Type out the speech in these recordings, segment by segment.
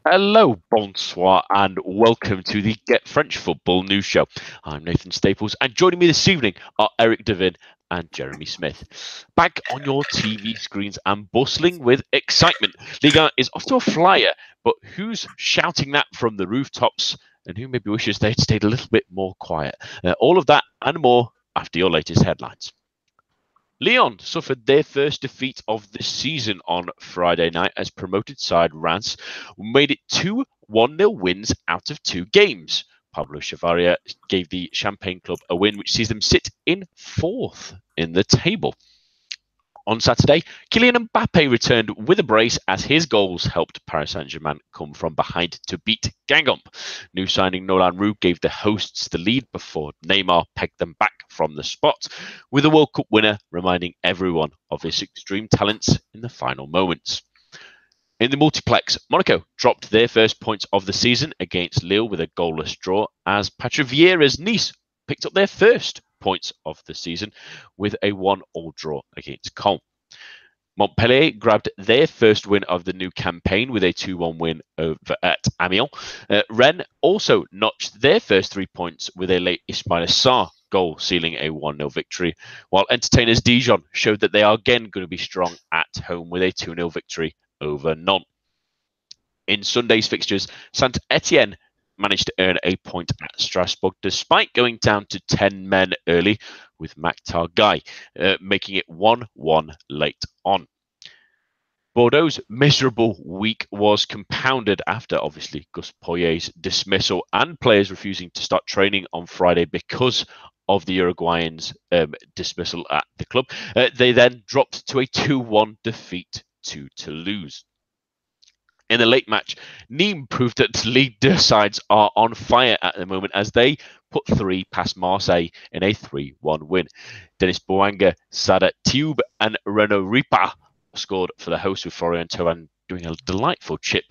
Hello, bonsoir, and welcome to the Get French Football News Show. I'm Nathan Staples, and joining me this evening are Eric Devin and Jeremy Smith. Back on your TV screens and bustling with excitement. Liga is off to a flyer, but who's shouting that from the rooftops, and who maybe wishes they'd stayed a little bit more quiet? All of that and more after your latest headlines. Lyon suffered their first defeat of the season on Friday night as promoted side Reims made it two 1-0 wins out of two games. Pablo Chavaria gave the Champagne club a win, which sees them sit in fourth in the table. On Saturday, Kylian Mbappe returned with a brace as his goals helped Paris Saint-Germain come from behind to beat Guingamp. New signing Nolan Roux gave the hosts the lead before Neymar pegged them back from the spot, with the World Cup winner reminding everyone of his extreme talents in the final moments. In the multiplex, Monaco dropped their first points of the season against Lille with a goalless draw as Patrick Vieira's Nice picked up their first points of the season with a 1-1 draw against Caen. Montpellier grabbed their first win of the new campaign with a 2-1 win over at Amiens. Rennes also notched their first 3 points with a late Ismaïla Sarr goal, sealing a 1-0 victory, while entertainers Dijon showed that they are again going to be strong at home with a 2-0 victory over Nantes. In Sunday's fixtures, Saint-Etienne managed to earn a point at Strasbourg despite going down to 10 men early, with Maktar Guy making it 1-1 late on. Bordeaux's miserable week was compounded after, obviously, Gus Poyet's dismissal and players refusing to start training on Friday because of the Uruguayan's dismissal at the club. They then dropped to a 2-1 defeat to Toulouse. In the late match, Nîmes proved that Ligue 2 sides are on fire at the moment as they put 3 past Marseille in a 3-1 win. Denis Bouanga, Sada Tube and Renaud Ripa scored for the hosts, with Florian Thauvin doing a delightful chip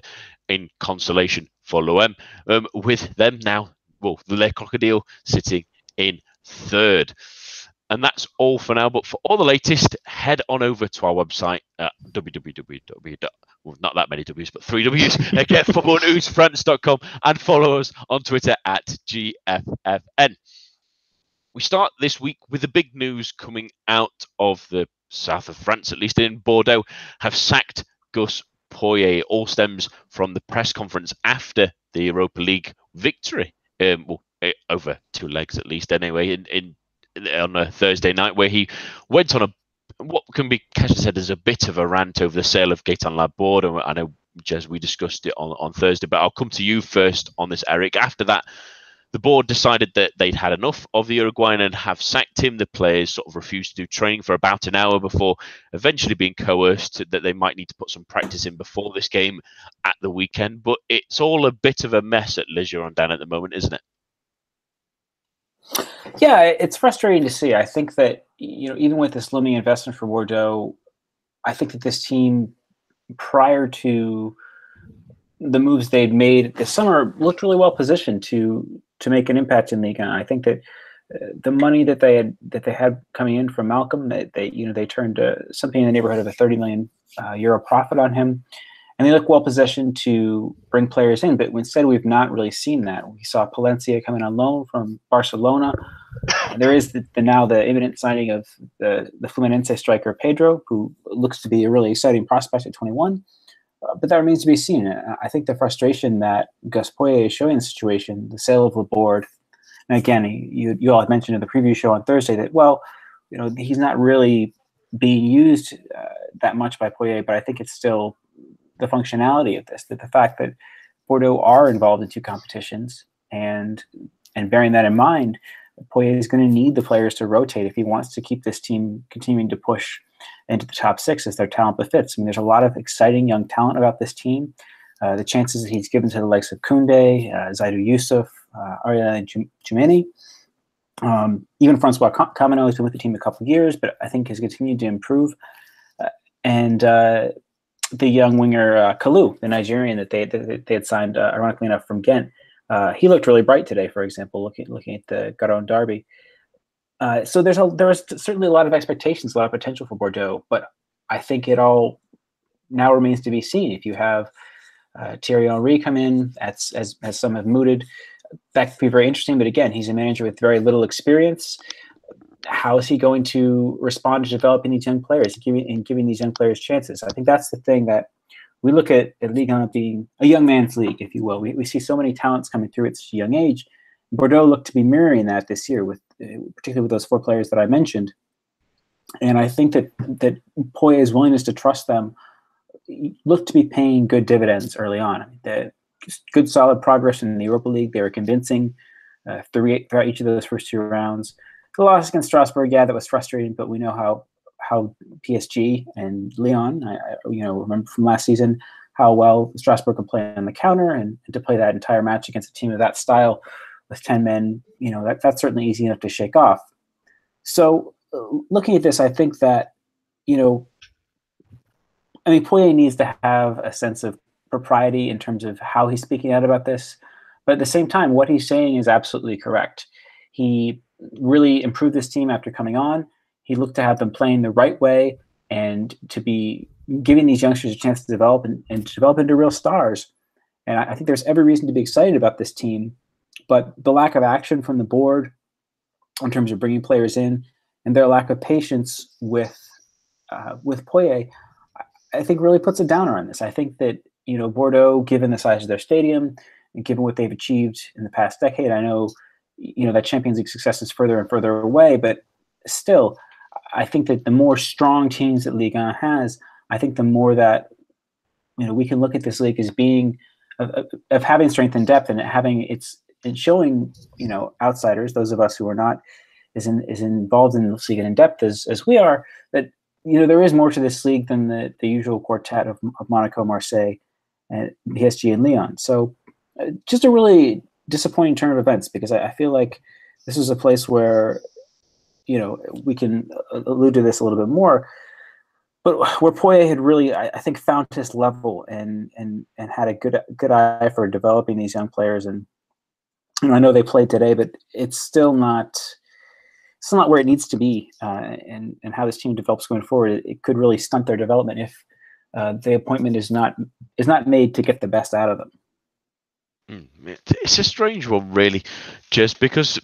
in consolation for l'OM, with them now, the Les Crocodiles sitting in third. And that's all for now. But for all the latest, head on over to our website at not that many W's, but 3 W's, getfootballnewsfrance.com, and follow us on Twitter at GFFN. We start this week with the big news coming out of the south of France, at least in Bordeaux, have sacked Gus Poyet. All stems from the press conference after the Europa League victory, over 2 legs at least anyway, on a Thursday night, where he went on what can be said as a bit of a rant over the sale of Gaëtan Laborde. I know, Jez, we discussed it on Thursday, but I'll come to you first on this, Eric. After that, the board decided that they'd had enough of the Uruguayan and have sacked him. The players sort of refused to do training for about an hour before eventually being coerced that they might need to put some practice in before this game at the weekend. But it's all a bit of a mess at Les Girondins at the moment, isn't it? Yeah, it's frustrating to see. I think that, even with this looming investment for Bordeaux, I think that this team, prior to the moves they'd made this summer, looked really well positioned to make an impact in the league. And I think that the money that they had coming in from Malcolm, they turned something in the neighborhood of a 30 million euro profit on him. And they look well positioned to bring players in, but instead we've not really seen that. We saw Palencia coming on loan from Barcelona. There is now the imminent signing of the Fluminense striker Pedro, who looks to be a really exciting prospect at 21. But that remains to be seen. I think the frustration that Gus Poyet is showing in the situation, the sale of Laborde, and again, you all had mentioned in the preview show on Thursday that, he's not really being used that much by Poyet, but I think it's still the functionality of this, that the fact that Bordeaux are involved in 2 competitions, and bearing that in mind, Poyet is going to need the players to rotate if he wants to keep this team continuing to push into the top 6 as their talent befits. I mean, there's a lot of exciting young talent about this team. The chances that he's given to the likes of Koundé, Zaidu Youssouf, Ariel Djoumeni, even Francois Kameno has been with the team a couple of years, but I think has continued to improve. And the young winger Kalou, the Nigerian that they had signed, ironically enough, from Ghent. He looked really bright today, for example, looking at the Garonne derby. So there was certainly a lot of expectations, a lot of potential for Bordeaux, but I think it all now remains to be seen. If you have Thierry Henry come in, as some have mooted. That could be very interesting, but again, he's a manager with very little experience. How is he going to respond to developing these young players and giving these young players chances? I think that's the thing that we look at Ligue 1 being a young man's league, if you will. We see so many talents coming through at such a young age. Bordeaux looked to be mirroring that this year, particularly with those 4 players that I mentioned. And I think that Poyet's willingness to trust them looked to be paying good dividends early on. The good, solid progress in the Europa League. They were convincing throughout each of those first 2 rounds. The loss against Strasbourg, yeah, that was frustrating, but we know how PSG and Lyon, remember from last season how well Strasbourg could play on the counter, and to play that entire match against a team of that style with 10 men, that's certainly easy enough to shake off. So looking at this, I think that, Poyet needs to have a sense of propriety in terms of how he's speaking out about this. But at the same time, what he's saying is absolutely correct. He really improved this team after coming on. He looked to have them playing the right way and to be giving these youngsters a chance to develop and to develop into real stars. And I think there's every reason to be excited about this team. But the lack of action from the board in terms of bringing players in and their lack of patience with Poyet, I think really puts a downer on this. I think that, Bordeaux, given the size of their stadium and given what they've achieved in the past decade, I know, that Champions League success is further and further away, but still, I think that the more strong teams that Ligue 1 has, I think the more that, we can look at this league as being of having strength and depth, and showing, outsiders, those of us who are not as involved in this league and in depth as we are, that, there is more to this league than the usual quartet of Monaco, Marseille, and PSG and Lyon. So just a really disappointing turn of events, because I feel like this is a place where, we can allude to this a little bit more, but where Poyet had really, I think, found his level and had a good eye for developing these young players. And I know they played today, but it's still not where it needs to be. And how this team develops going forward, it could really stunt their development if the appointment is not made to get the best out of them. It's a strange one, really, just because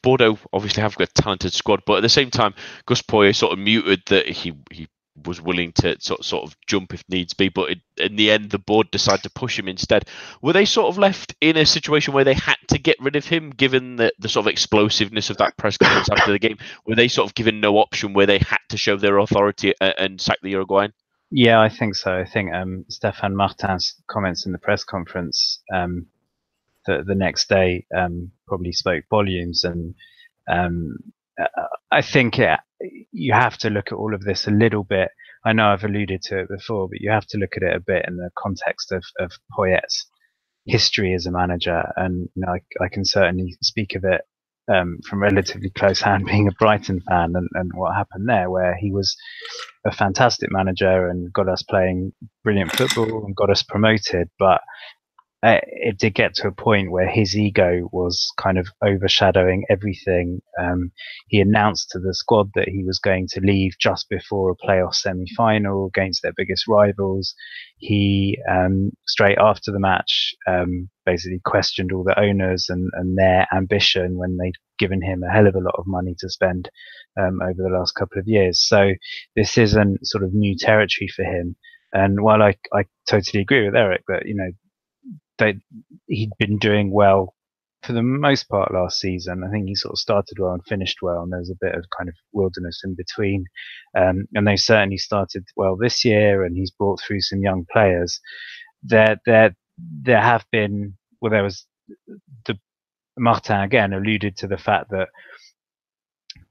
Bordeaux obviously have got a talented squad, but at the same time, Gus Poyet sort of muted that he was willing to sort of jump if needs be, but in the end, the board decided to push him instead. Were they sort of left in a situation where they had to get rid of him, given the sort of explosiveness of that press conference after the game? Were they sort of given no option where they had to show their authority and sack the Uruguayan? Yeah, I think so. I think Stéphane Martin's comments in the press conference the next day probably spoke volumes. And I think you have to look at all of this a little bit. I know I've alluded to it before, but you have to look at it a bit in the context of Poyet's history as a manager. And I can certainly speak of it from relatively close hand, being a Brighton fan, and what happened there, where he was a fantastic manager and got us playing brilliant football and got us promoted. But it did get to a point where his ego was kind of overshadowing everything. He announced to the squad that he was going to leave just before a playoff semi-final against their biggest rivals. He, straight after the match, basically questioned all the owners and their ambition when they'd given him a hell of a lot of money to spend over the last couple of years. So this isn't sort of new territory for him. And while I totally agree with Eric that, he'd been doing well for the most part last season. I think he sort of started well and finished well, and there was a bit of kind of wilderness in between. And they certainly started well this year, and he's brought through some young players. There have been, well, there was Martin again alluded to the fact that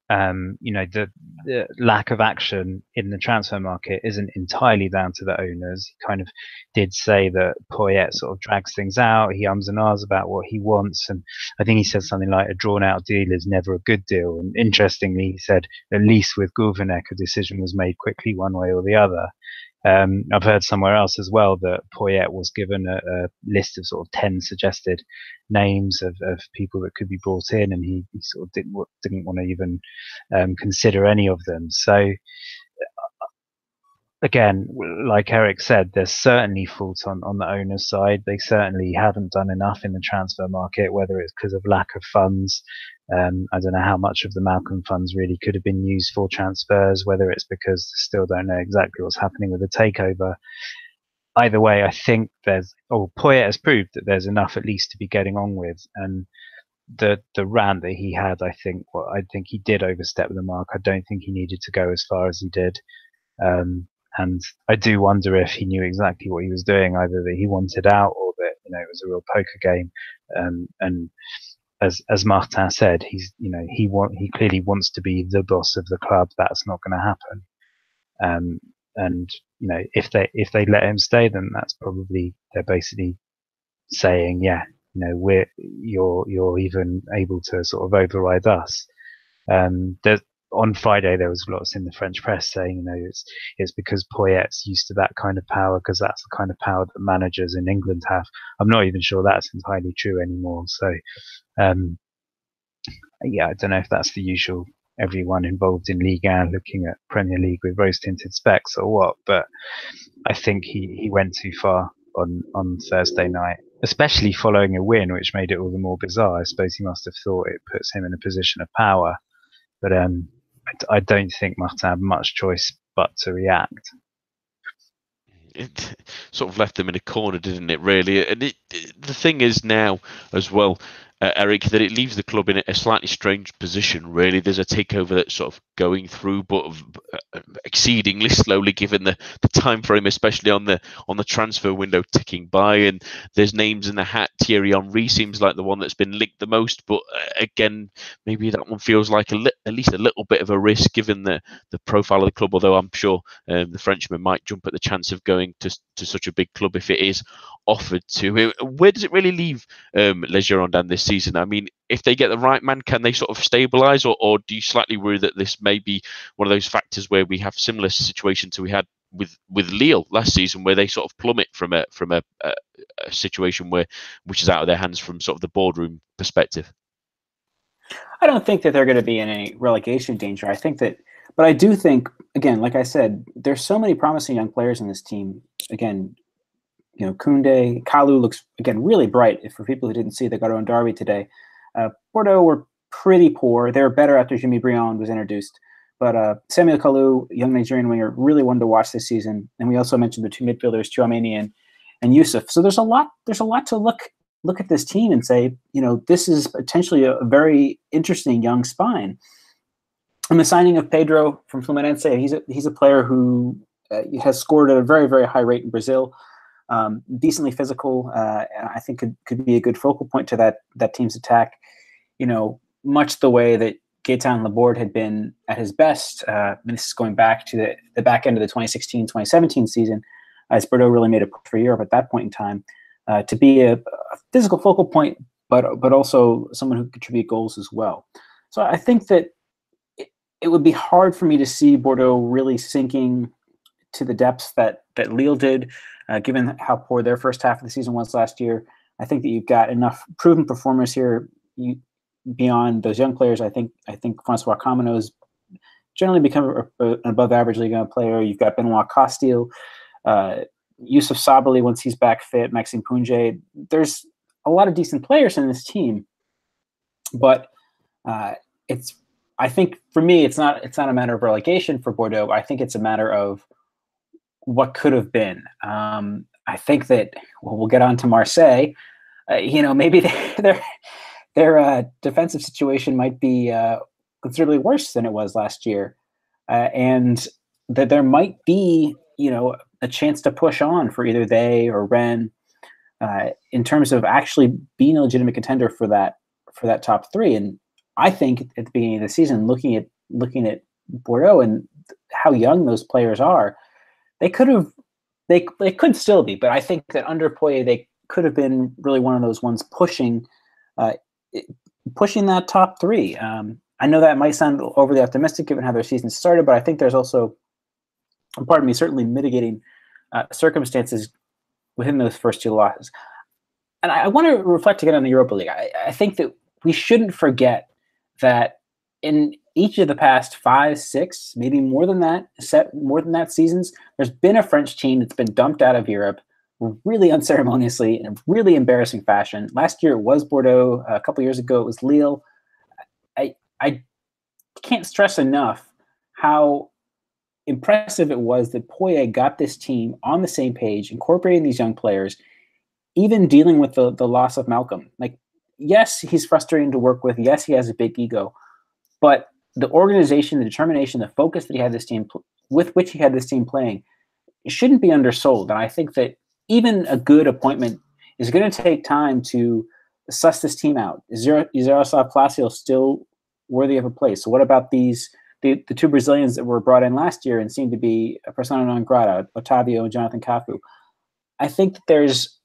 the lack of action in the transfer market isn't entirely down to the owners. He kind of did say that Poyet sort of drags things out. He ums and ahs about what he wants. And I think he said something like a drawn out deal is never a good deal. And interestingly, he said, at least with Gourvenec, a decision was made quickly one way or the other. I've heard somewhere else as well that Poyet was given a list of sort of 10 suggested names of people that could be brought in, and he sort of didn't want to even consider any of them. So again, like Eric said, there's certainly fault on the owner's side. They certainly haven't done enough in the transfer market, whether it's because of lack of funds. I don't know how much of the Malcolm funds really could have been used for transfers, whether it's because they still don't know exactly what's happening with the takeover. Either way, I think Poyet has proved that there's enough at least to be getting on with. And the rant that he had, I think he did overstep the mark. I don't think he needed to go as far as he did. And I do wonder if he knew exactly what he was doing, either that he wanted out or that it was a real poker game. And as Martin said, he clearly wants to be the boss of the club. That's not going to happen. And if they let him stay, then that's probably, they're basically saying, yeah, you're even able to sort of override us. On Friday, there was lots in the French press saying, it's because Poyet's used to that kind of power, because that's the kind of power that managers in England have. I'm not even sure that's entirely true anymore. So, yeah, I don't know if that's the usual everyone involved in Ligue 1 looking at Premier League with rose-tinted specs or what, but I think he went too far on Thursday night, especially following a win, which made it all the more bizarre. I suppose he must have thought it puts him in a position of power, but I don't think Martin had much choice but to react. It sort of left them in a corner, didn't it, really? And the thing is now as well, Eric, that it leaves the club in a slightly strange position, really. There's a takeover that's sort of going through, but exceedingly slowly, given the time frame, especially on the transfer window ticking by. And there's names in the hat. Thierry Henry seems like the one that's been linked the most, but again, maybe that one feels like at least a little bit of a risk, given the profile of the club. Although I'm sure the Frenchman might jump at the chance of going to such a big club if it is offered to him. Where does it really leave Les Girondins this season? I mean, if they get the right man, can they sort of stabilise, or do you slightly worry that this may be one of those factors where we have similar situations to we had with Lille last season, where they sort of plummet from a situation which is out of their hands from sort of the boardroom perspective? I don't think that they're going to be in any relegation danger. But I do think, again, like I said, there's so many promising young players in this team. Again, Koundé, Kalou looks, again, really bright. For people who didn't see the Garonne Derby today, Bordeaux were pretty poor. They were better after Jimmy Briand was introduced. But Samuel Kalou, young Nigerian winger, really one to watch this season. And we also mentioned the two midfielders, Tchouaméni and Youssef. So there's a lot to look at this team and say, this is potentially a very interesting young spine. And the signing of Pedro from Fluminense, he's a player who has scored at a very, very high rate in Brazil. Decently physical, and I think could be a good focal point to that team's attack. Much the way that Gaëtan Laborde had been at his best. This is going back to the back end of the 2016-2017 season, as Bordeaux really made a push for Europe at that point in time, to be a physical focal point, but also someone who could contribute goals as well. So I think that it would be hard for me to see Bordeaux really sinking to the depths that Lille did, given how poor their first half of the season was last year. I think that you've got enough proven performers here. Beyond those young players, I think Francois Kamano has generally become an above-average Ligue 1 player. You've got Benoit Costil, Youssef Sabali once he's back fit, Maxime Punje. There's a lot of decent players in this team, but I think for me, it's not a matter of relegation for Bordeaux. I think it's a matter of what could have been. I think that we'll get on to Marseille. Maybe their defensive situation might be considerably worse than it was last year, and that there might be a chance to push on for either they or Rennes in terms of actually being a legitimate contender for that top three. And I think at the beginning of the season, looking at Bordeaux and how young those players are, they could still be, but I think that under Poyet they could have been really one of those ones pushing that top three. I know that might sound overly optimistic given how their season started, but I think there's also, certainly mitigating circumstances within those first two losses. And I want to reflect again on the Europa League. I think that we shouldn't forget that in each of the past 5, 6, maybe more than that seasons, there's been a French team that's been dumped out of Europe really unceremoniously in a really embarrassing fashion. Last year it was Bordeaux. A couple years ago it was Lille. I can't stress enough how impressive it was that Poyet got this team on the same page, incorporating these young players, even dealing with the loss of Malcolm. Like, yes, he's frustrating to work with. Yes, he has a big ego. But the organization, the determination, the focus that he had this team with which he had this team playing, it shouldn't be undersold. And I think that even a good appointment is going to take time to suss this team out. Is Jaroslav Palacio still worthy of a place? So what about the two Brazilians that were brought in last year and seemed to be a persona non grata, Otavio and Jonathan Cafu? I think that there's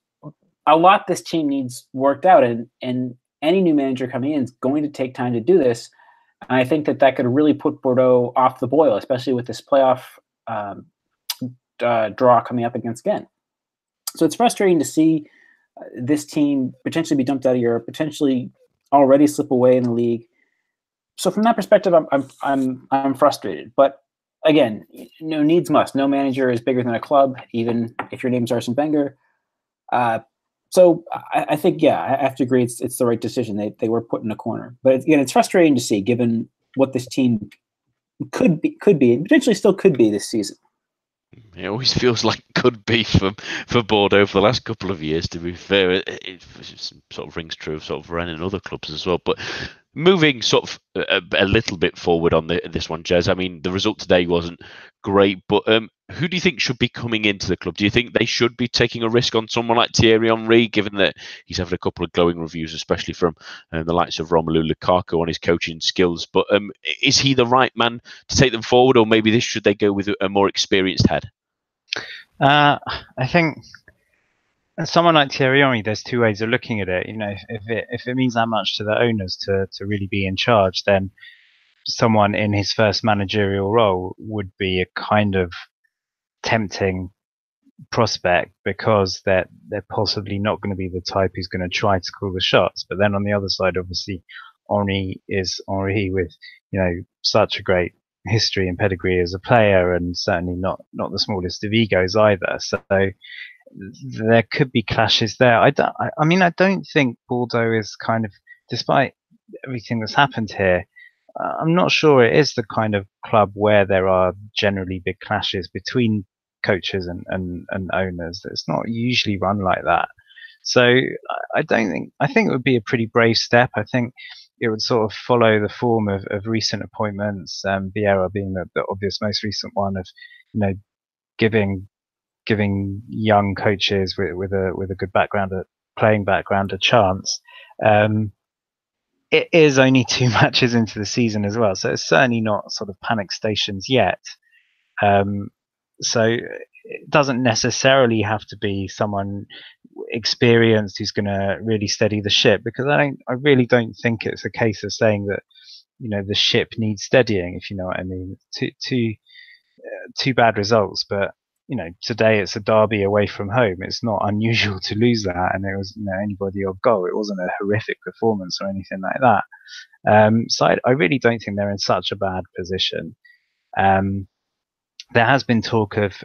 a lot this team needs worked out, and any new manager coming in is going to take time to do this. And I think that could really put Bordeaux off the boil, especially with this playoff draw coming up against Ghent. So it's frustrating to see this team potentially be dumped out of Europe, potentially already slip away in the league. So from that perspective, I'm frustrated. But again, needs must. No manager is bigger than a club, even if your name's Arsene Wenger. So I think, yeah, I have to agree it's the right decision. They were put in a corner. But again, it's frustrating to see, given what this team could be, and potentially still could be this season. It always feels like could be for Bordeaux for the last couple of years, to be fair. It sort of rings true of sort of Rennes and other clubs as well. But moving sort of a little bit forward on this one, Jez, I mean, the result today wasn't great, but who do you think should be coming into the club? Do you think they should be taking a risk on someone like Thierry Henry, given that he's having a couple of glowing reviews, especially from the likes of Romelu Lukaku on his coaching skills? But is he the right man to take them forward, or maybe should they go with a more experienced head? I think someone like Thierry Henry, there's two ways of looking at it. You know, if it means that much to the owners to really be in charge, then someone in his first managerial role would be a kind of tempting prospect, because they're possibly not going to be the type who's going to try to call the shots. But then on the other side, obviously, Henry is Henry, with, you know, such a great history and pedigree as a player, and certainly not the smallest of egos either. So there could be clashes there. I don't think Bordeaux is kind of, despite everything that's happened here, I'm not sure it is the kind of club where there are generally big clashes between coaches and owners. It's not usually run like that. So I think it would be a pretty brave step. I think it would sort of follow the form of recent appointments, Vieira being the obvious most recent one, of, you know, giving young coaches with a good playing background a chance. It is only 2 matches into the season as well, so it's certainly not sort of panic stations yet. So it doesn't necessarily have to be someone experienced who's going to really steady the ship, because I really don't think it's a case of saying that, you know, the ship needs steadying, if you know what I mean. Two bad results, but, you know, today it's a derby away from home. It's not unusual to lose that, and it was, you know, anybody or goal. It wasn't a horrific performance or anything like that. So I really don't think they're in such a bad position. There has been talk of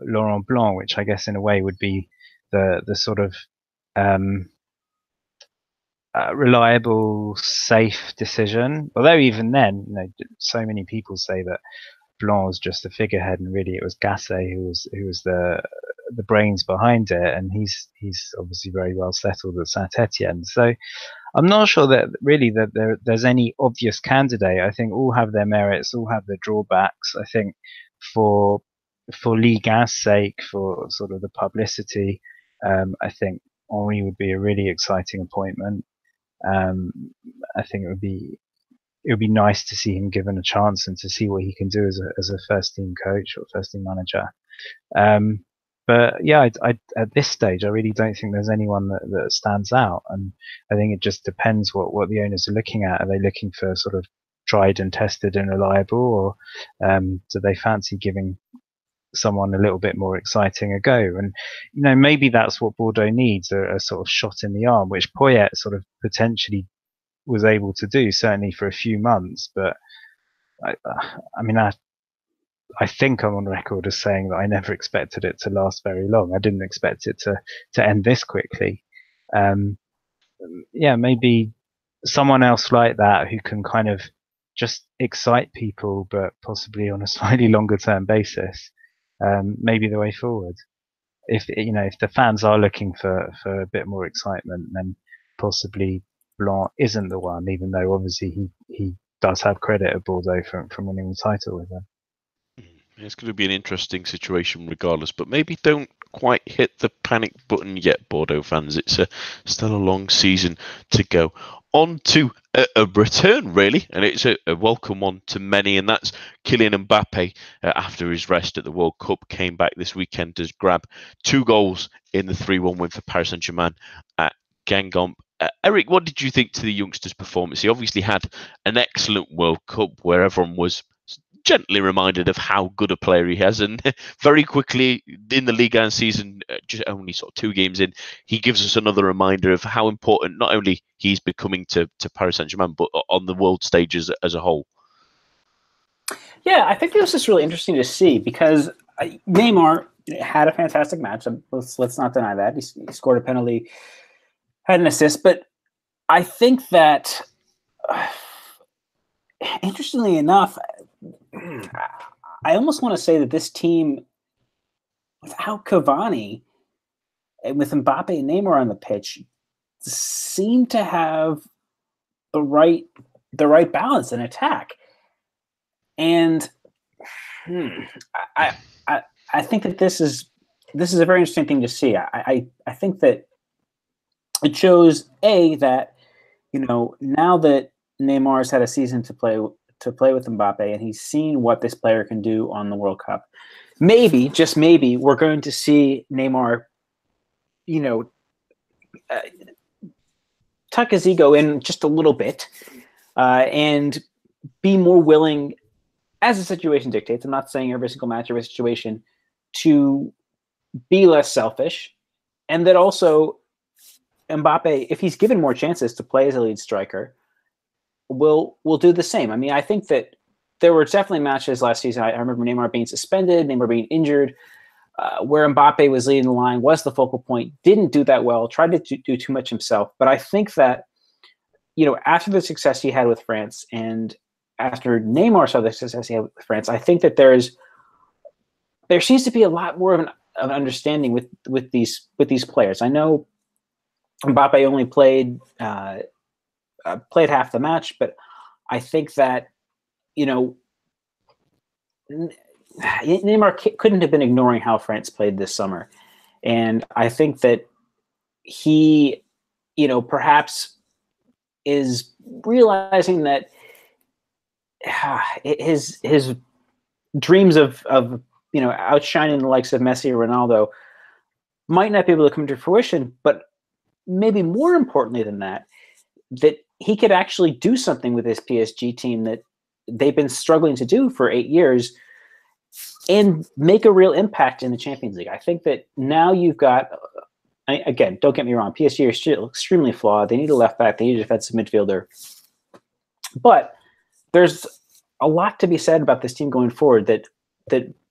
Laurent Blanc, which I guess in a way would be the sort of reliable, safe decision. Although even then, you know, so many people say that Blanc was just a figurehead, and really it was Gasset who was the brains behind it, and he's obviously very well settled at Saint-Etienne. So I'm not sure that really that there's any obvious candidate. I think all have their merits, all have their drawbacks. I think for Ligue 1's sake, for sort of the publicity, I think Henry would be a really exciting appointment. I think it would be nice to see him given a chance and to see what he can do as a first team coach or first team manager. But yeah, I at this stage, I really don't think there's anyone that stands out, and I think it just depends what the owners are looking at. Are they looking for sort of tried and tested and reliable, or do they fancy giving someone a little bit more exciting a go? And, you know, maybe that's what Bordeaux needs, a sort of shot in the arm, which Poyet sort of potentially was able to do, certainly for a few months. But I mean, I think I'm on record as saying that I never expected it to last very long. I didn't expect it to end this quickly. Yeah, maybe someone else like that who can kind of just excite people, but possibly on a slightly longer term basis, maybe the way forward. If the fans are looking for a bit more excitement, then possibly Blanc isn't the one, even though obviously he does have credit at Bordeaux from winning the title with them. It's going to be an interesting situation regardless, but maybe don't quite hit the panic button yet, Bordeaux fans. It's still a long season to go. On to a return, really, and it's a welcome one to many, and that's Kylian Mbappe, after his rest at the World Cup, came back this weekend to grab 2 goals in the 3-1 win for Paris Saint-Germain at Guingamp. Eric, what did you think to the youngster's performance? He obviously had an excellent World Cup where everyone was gently reminded of how good a player he has, and very quickly in the Ligue 1 season, just only sort of 2 games in, he gives us another reminder of how important not only he's becoming to Paris Saint-Germain, but on the world stage as a whole. Yeah, I think this is really interesting to see because Neymar had a fantastic match. Let's not deny that. He scored a penalty, had an assist, but I think that, interestingly enough, I almost want to say that this team, without Cavani and with Mbappe and Neymar on the pitch, seemed to have the right balance in attack. And I think that this is a very interesting thing to see. I think that it shows that now that Neymar's had a season to play with Mbappe, and he's seen what this player can do on the World Cup. Maybe, just maybe, we're going to see Neymar, tuck his ego in just a little bit, and be more willing, as the situation dictates. I'm not saying every single match, every situation, to be less selfish, and that also Mbappe, if he's given more chances to play as a lead striker, will do the same. I mean, I think that there were definitely matches last season. I remember Neymar being suspended, Neymar being injured, where Mbappe was leading the line, was the focal point, didn't do that well, tried to do too much himself. But I think that, after the success he had with France, and after Neymar saw the success he had with France, I think that there seems to be a lot more of an understanding with these players. I know Mbappe only played half the match, but I think that Neymar couldn't have been ignoring how France played this summer, and I think that he, perhaps is realizing that his dreams of outshining the likes of Messi or Ronaldo might not be able to come to fruition, but maybe more importantly than that he could actually do something with this PSG team that they've been struggling to do for 8 years and make a real impact in the Champions League. I think that now you've got, again, don't get me wrong, PSG are still extremely flawed. They need a left back. They need a defensive midfielder. But there's a lot to be said about this team going forward, that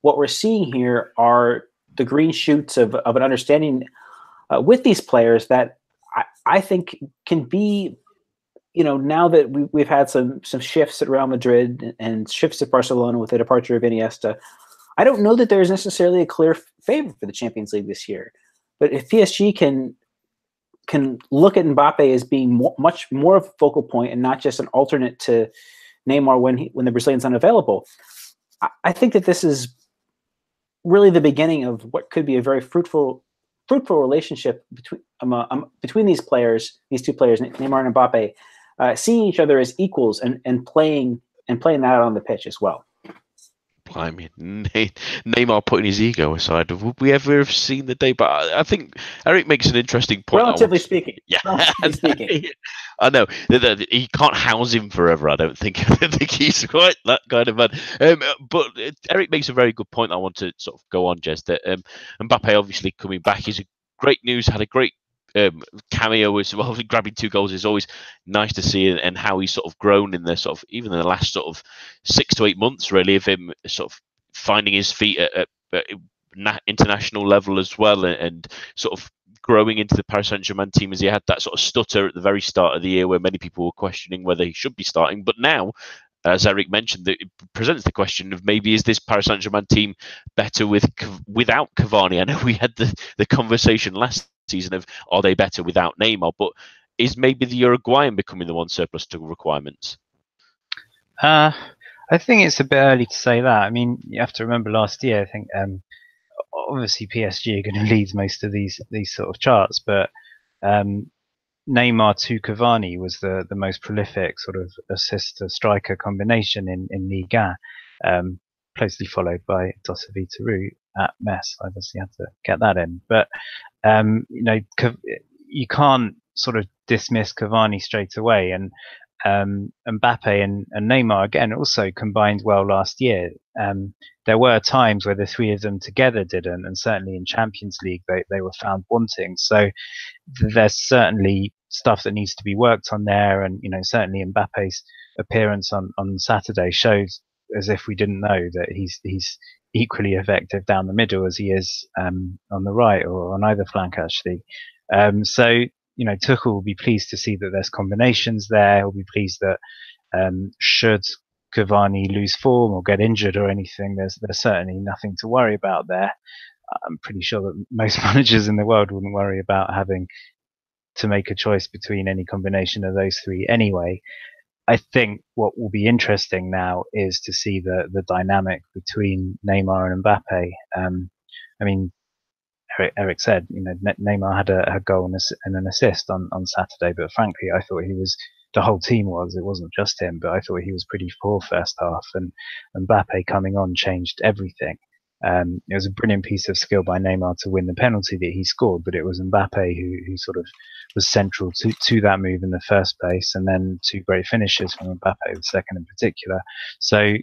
what we're seeing here are the green shoots of an understanding with these players that I think can be, now that we've had some shifts at Real Madrid and shifts at Barcelona with the departure of Iniesta, I don't know that there's necessarily a clear favorite for the Champions League this year. But if PSG can look at Mbappe as being much more of a focal point and not just an alternate to Neymar when the Brazilian's unavailable, I think that this is really the beginning of what could be a very fruitful relationship between these players, these 2 players, Neymar and Mbappe, seeing each other as equals and playing that out on the pitch as well. Blimey, Neymar putting his ego aside. Would we ever have seen the day? But I think Eric makes an interesting point. Relatively speaking. Yeah. Relatively speaking. I know. He can't house him forever, I don't think. I don't think he's quite that kind of man. But Eric makes a very good point I want to sort of go on, Jez, that Mbappe obviously coming back is great news, had a great cameo as well, grabbing 2 goals is always nice to see, and how he's sort of grown in the sort of even in the last sort of 6 to 8 months really of him sort of finding his feet at international level as well, and sort of growing into the Paris Saint-Germain team, as he had that sort of stutter at the very start of the year where many people were questioning whether he should be starting. But now, as Eric mentioned, it presents the question of maybe is this Paris Saint-Germain team better without Cavani? I know we had the conversation last season of are they better without Neymar, but is maybe the Uruguayan becoming the one surplus to requirements? I think it's a bit early to say that. I mean, you have to remember last year, I think obviously PSG are going to lead most of these sort of charts, but Neymar to Cavani was the most prolific sort of assist to striker combination in Liga, closely followed by Dosovita Roux at Metz. I obviously had to get that in, but you can't sort of dismiss Cavani straight away, and Mbappe and Neymar again also combined well last year. There were times where the three of them together didn't, and certainly in Champions League they were found wanting. So there's certainly stuff that needs to be worked on there, and certainly Mbappe's appearance on Saturday shows, as if we didn't know, that he's equally effective down the middle as he is on the right or on either flank actually. So Tuchel will be pleased to see that there's combinations there. He'll be pleased that should Cavani lose form or get injured or anything, there's certainly nothing to worry about there. I'm pretty sure that most managers in the world wouldn't worry about having to make a choice between any combination of those three anyway. I think what will be interesting now is to see the dynamic between Neymar and Mbappe. I mean, Eric said, Neymar had a goal and an assist on Saturday, but frankly, I thought the whole team it wasn't just him, but I thought he was pretty poor first half, and Mbappe coming on changed everything. It was a brilliant piece of skill by Neymar to win the penalty that he scored, but it was Mbappe who sort of was central to that move in the first place, and then 2 great finishes from Mbappe, the second in particular. So,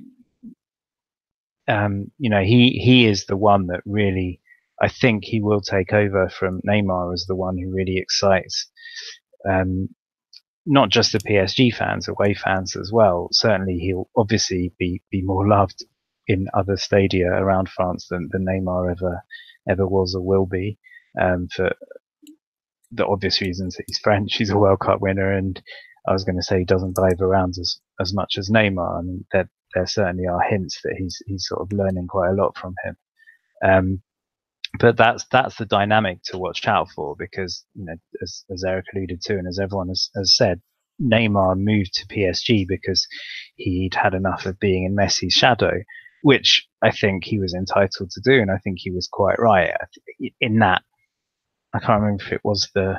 he is the one that really, I think he will take over from Neymar as the one who really excites not just the PSG fans, away fans as well. Certainly he'll obviously be more loved in other stadia around France than Neymar ever was or will be, for the obvious reasons that he's French, he's a World Cup winner, and I was going to say he doesn't dive around as much as Neymar. I mean, there certainly are hints that he's sort of learning quite a lot from him. But that's the dynamic to watch out for, because as Eric alluded to, and as everyone has said, Neymar moved to PSG because he'd had enough of being in Messi's shadow, which I think he was entitled to do, and I think he was quite right in that. I can't remember if it was the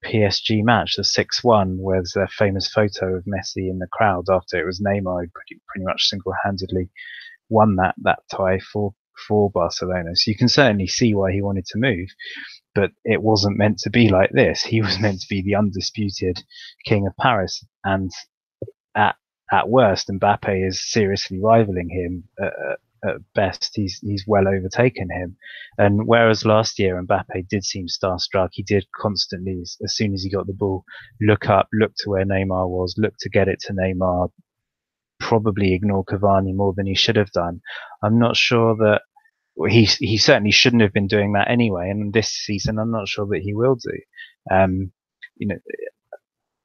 PSG match, the 6-1, where there's a famous photo of Messi in the crowd after it was Neymar who pretty much single-handedly won that tie for Barcelona. So you can certainly see why he wanted to move, but it wasn't meant to be like this. He was meant to be the undisputed king of Paris, and at worst, Mbappe is seriously rivaling him. At best, he's well overtaken him. And whereas last year Mbappe did seem starstruck, he did constantly, as soon as he got the ball, look up, look to where Neymar was, look to get it to Neymar, probably ignore Cavani more than he should have done. I'm not sure that he certainly shouldn't have been doing that anyway, and this season I'm not sure that he will do.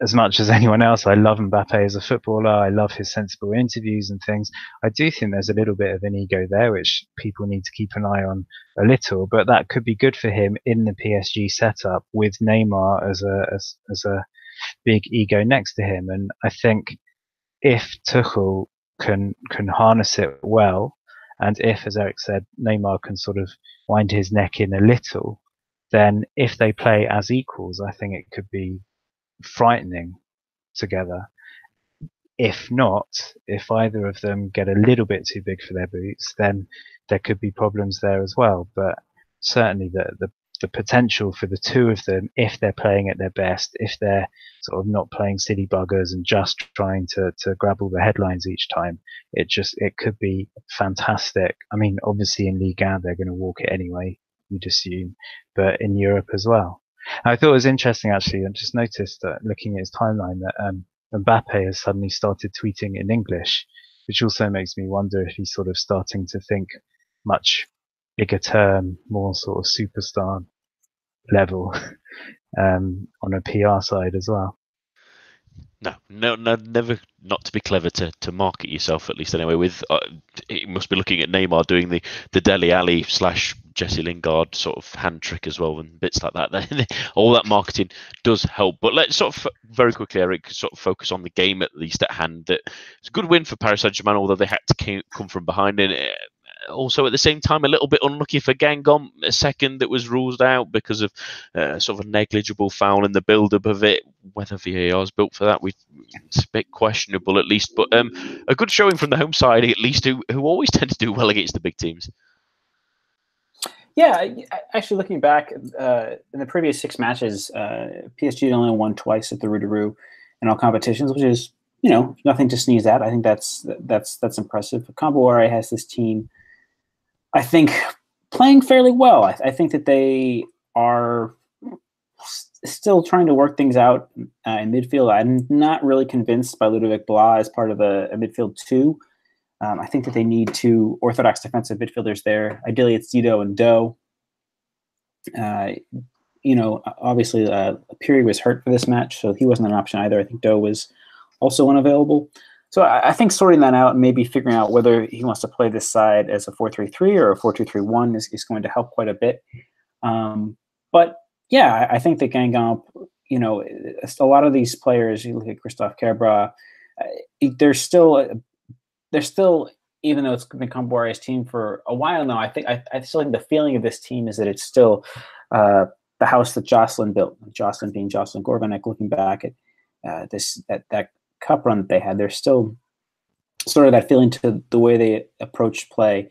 As much as anyone else, I love Mbappe as a footballer. I love his sensible interviews and things. I do think there's a little bit of an ego there, which people need to keep an eye on a little. But that could be good for him in the PSG setup with Neymar as a big ego next to him. And I think if Tuchel can harness it well, and if, as Eric said, Neymar can sort of wind his neck in a little, then if they play as equals, I think it could be frightening together. If not, if either of them get a little bit too big for their boots, then there could be problems there as well. But certainly the potential for the two of them, if they're playing at their best, if they're sort of not playing silly buggers and just trying to grab all the headlines each time, it could be fantastic. I mean, obviously in Ligue 1 they're going to walk it anyway, you'd assume, but in Europe as well. I thought it was interesting, actually, and just noticed that looking at his timeline that Mbappe has suddenly started tweeting in English, which also makes me wonder if he's sort of starting to think much bigger term, more sort of superstar level on a PR side as well. No, never not to be clever to market yourself, at least anyway. With it must be looking at Neymar doing the Dele Alli / Jesse Lingard sort of hand trick as well, and bits like that. All that marketing does help. But let's sort of very quickly, Eric, sort of focus on the game at least at hand. That it's a good win for Paris Saint-Germain, although they had to come from behind. And also at the same time, a little bit unlucky for Guingamp, a second that was ruled out because of sort of a negligible foul in the build-up of it. Whether VAR is built for that, it's a bit questionable at least. But a good showing from the home side, at least, who always tend to do well against the big teams. Yeah, actually, looking back in the previous 6 matches, PSG had only won twice at the Rougarou in all competitions, which is nothing to sneeze at. I think that's impressive. Camboire has this team, I think, playing fairly well. I think that they are still trying to work things out in midfield. I'm not really convinced by Ludovic Blas as part of a midfield 2. I think that they need 2 orthodox defensive midfielders there. Ideally, it's Zito and Doe. Obviously, Piri was hurt for this match, so he wasn't an option either. I think Doe was also unavailable. So I think sorting that out and maybe figuring out whether he wants to play this side as a 4-3-3 or a 4-2-3-1 is going to help quite a bit. But yeah, I think that Guingamp, a lot of these players, you look at Christophe Cabre, they're still, even though it's been Camboire's team for a while now, I still think the feeling of this team is that it's still the house that Jocelyn built. Jocelyn being Jocelyn Gourvenec, looking back at that cup run that they had, there's still sort of that feeling to the way they approach play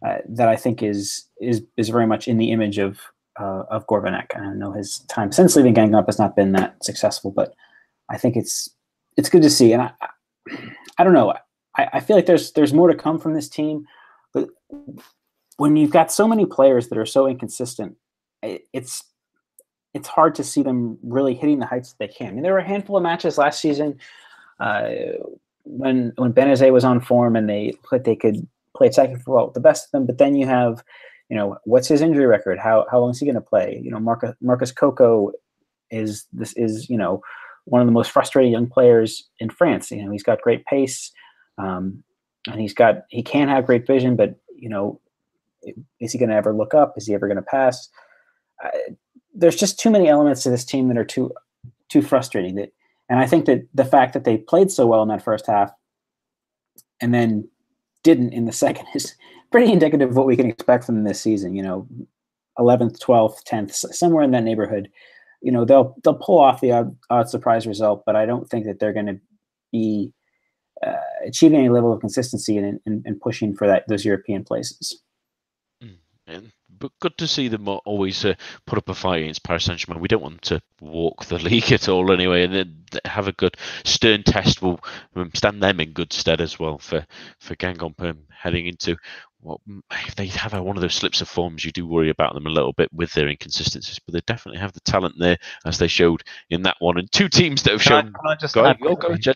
that I think is very much in the image of Gourvenec. I know his time since leaving Guingamp has not been that successful, but I think it's good to see. And I don't know. I feel like there's more to come from this team, but when you've got so many players that are so inconsistent, it's hard to see them really hitting the heights that they can. I mean, there were a handful of matches last season when Benazet was on form and they could play attacking football, the best of them. But then you have, what's his injury record? How long is he going to play? Marcus Coco is one of the most frustrating young players in France. He's got great pace. And he can have great vision, but is he going to ever look up? Is he ever going to pass? There's just too many elements to this team that are too frustrating. And I think that the fact that they played so well in that first half and then didn't in the second is pretty indicative of what we can expect from them this season. 11th, 12th, 10th, somewhere in that neighborhood. They'll pull off the odd surprise result, but I don't think that they're going to be achieving a level of consistency and pushing for those European places. But good to see them always put up a fight against Paris Saint-Germain. We don't want to walk the league at all anyway, and then have a good stern test will stand them in good stead as well for Guingamp heading into if they have one of those slips of forms. You do worry about them a little bit with their inconsistencies, but they definitely have the talent there, as they showed in that one. And 2 teams that have shown. Can I just go ahead,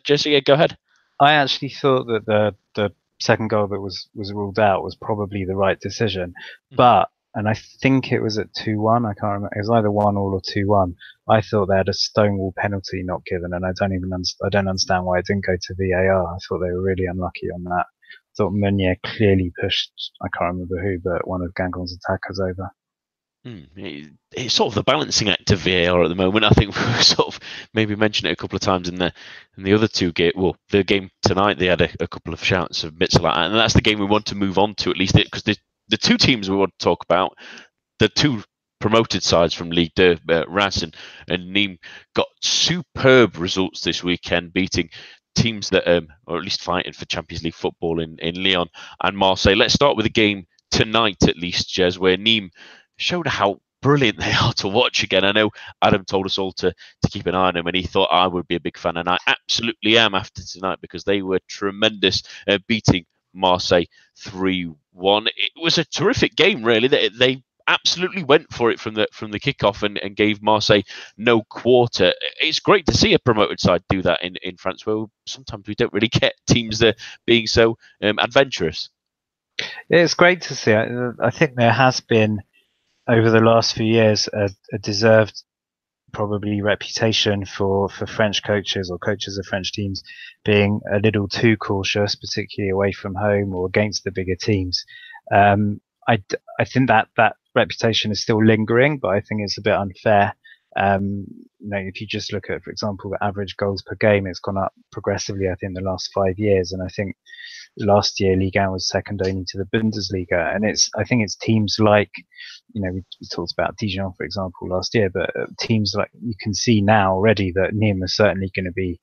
Jesse. Yeah, go ahead. I actually thought that the second goal that was ruled out was probably the right decision, and I think it was at 2-1. I can't remember. It was either 1-1 or 2-1. I thought they had a stonewall penalty not given, and I don't understand why it didn't go to VAR. I thought they were really unlucky on that. I thought Meunier clearly pushed, I can't remember who, but one of Guingamp's attackers over. It's sort of the balancing act of VAR at the moment. I think we've sort of maybe mentioned it a couple of times in the other 2 games. Well, the game tonight, they had a couple of shouts of bits like that, and that's the game we want to move on to at least, because the 2 teams we want to talk about, the 2 promoted sides from Ligue 2, Reims and Nîmes, got superb results this weekend, beating teams that or at least fighting for Champions League football in Lyon and Marseille. Let's start with the game tonight, at least, Jez, where Nîmes showed how brilliant they are to watch again. I know Adam told us all to keep an eye on them, and he thought I would be a big fan, and I absolutely am after tonight, because they were tremendous, beating Marseille 3-1. It was a terrific game, really. They absolutely went for it from the kickoff and gave Marseille no quarter. It's great to see a promoted side do that in France, where sometimes we don't really get teams that being so adventurous. It's great to see. I think there has been over the last few years a deserved probably reputation for French coaches or coaches of French teams being a little too cautious, particularly away from home or against the bigger teams. I think that reputation is still lingering, but I think it's a bit unfair. If you just look at, for example, the average goals per game, it's gone up progressively, I think, the last 5 years. And I think last year Ligue 1 was second only to the Bundesliga. And I think it's teams like, we talked about Dijon, for example, last year, but teams like, you can see now already that Nîmes are certainly going to be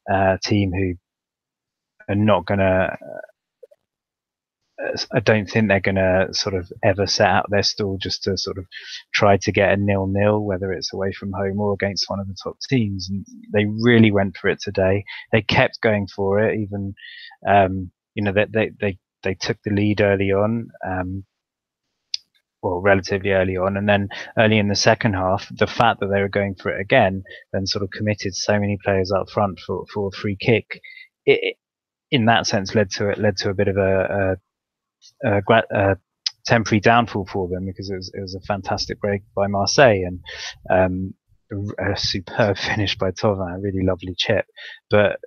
a team who are not going to, I don't think they're going to sort of ever set out their stall just to sort of try to get a 0-0, whether it's away from home or against one of the top teams. And they really went for it today. They kept going for it, even, they took the lead early on, relatively early on. And then early in the second half, the fact that they were going for it again, then sort of committed so many players up front for a free kick, it in that sense led to a bit of a temporary downfall for them, because it was a fantastic break by Marseille and a superb finish by Thauvin, a really lovely chip. But